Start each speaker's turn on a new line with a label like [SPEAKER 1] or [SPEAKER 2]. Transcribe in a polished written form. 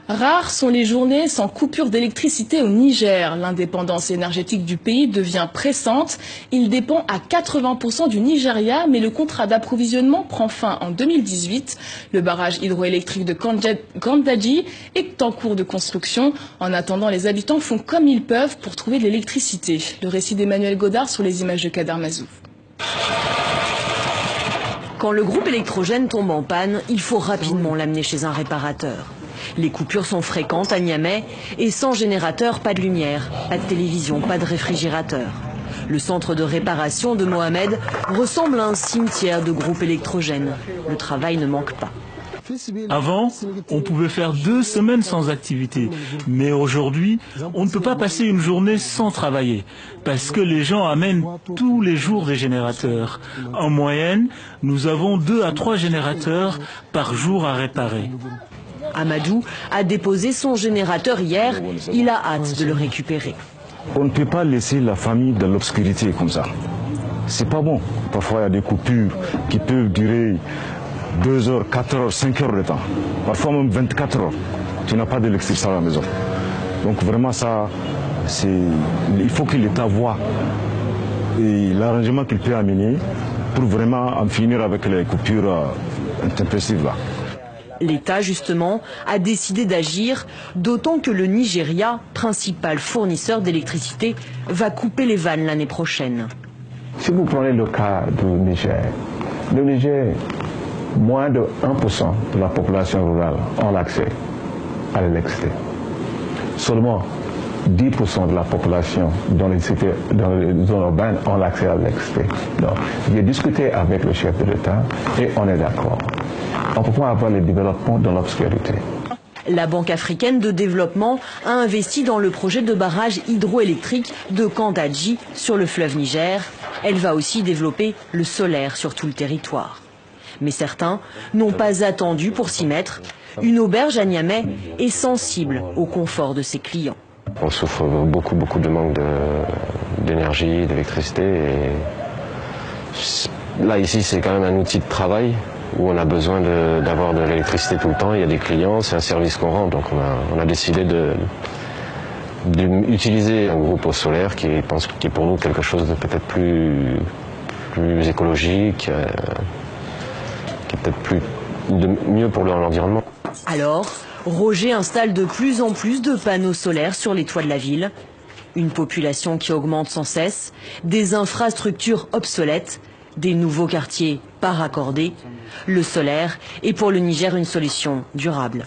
[SPEAKER 1] Rares sont les journées sans coupure d'électricité au Niger. L'indépendance énergétique du pays devient pressante. Il dépend à 80% du Nigeria, mais le contrat d'approvisionnement prend fin en 2018. Le barrage hydroélectrique de Kandaji est en cours de construction. En attendant, les habitants font comme ils peuvent pour trouver de l'électricité. Le récit d'Emmanuel Godard sur les images de Kader Mazouf.
[SPEAKER 2] Quand le groupe électrogène tombe en panne, il faut rapidement l'amener chez un réparateur. Les coupures sont fréquentes à Niamey et sans générateur, pas de lumière, pas de télévision, pas de réfrigérateur. Le centre de réparation de Mohamed ressemble à un cimetière de groupes électrogènes. Le travail ne manque pas.
[SPEAKER 3] Avant, on pouvait faire 2 semaines sans activité. Mais aujourd'hui, on ne peut pas passer une journée sans travailler. Parce que les gens amènent tous les jours des générateurs. En moyenne, nous avons 2 à 3 générateurs par jour à réparer.
[SPEAKER 2] Amadou a déposé son générateur hier. Il a hâte de le récupérer.
[SPEAKER 4] On ne peut pas laisser la famille dans l'obscurité comme ça. C'est pas bon. Parfois, il y a des coupures qui peuvent durer 2 heures, 4 heures, 5 heures de temps. Parfois même 24 heures. Tu n'as pas d'électricité à la maison. Donc vraiment ça, il faut que l'État voit l'arrangement qu'il peut amener pour vraiment en finir avec les coupures intempestives là.
[SPEAKER 2] L'État, justement, a décidé d'agir, d'autant que le Nigeria, principal fournisseur d'électricité, va couper les vannes l'année prochaine.
[SPEAKER 5] Si vous prenez le cas du Niger, le Niger, moins de 1% de la population rurale ont l'accès à l'électricité. Seulement 10% de la population dans les cités, dans les zones urbaines ont l'accès à l'électricité. Donc, j'ai discuté avec le chef de l'État et on est d'accord. On ne peut pas avoir le développement dans l'obscurité.
[SPEAKER 2] La Banque africaine de développement a investi dans le projet de barrage hydroélectrique de Kandaji sur le fleuve Niger. Elle va aussi développer le solaire sur tout le territoire. Mais certains n'ont pas attendu pour s'y mettre. Une auberge à Niamey est sensible au confort de ses clients.
[SPEAKER 6] On souffre beaucoup de manque d'énergie, d'électricité. Et là, ici, c'est quand même un outil de travail où on a besoin d'avoir de l'électricité tout le temps. Il y a des clients, c'est un service qu'on rend. Donc on a décidé d'utiliser un groupe au solaire qui est pour nous quelque chose de peut-être plus écologique, qui est peut-être mieux pour l'environnement.
[SPEAKER 2] Alors, Roger installe de plus en plus de panneaux solaires sur les toits de la ville. Une population qui augmente sans cesse, des infrastructures obsolètes, des nouveaux quartiers pas raccordés. Le solaire est pour le Niger une solution durable.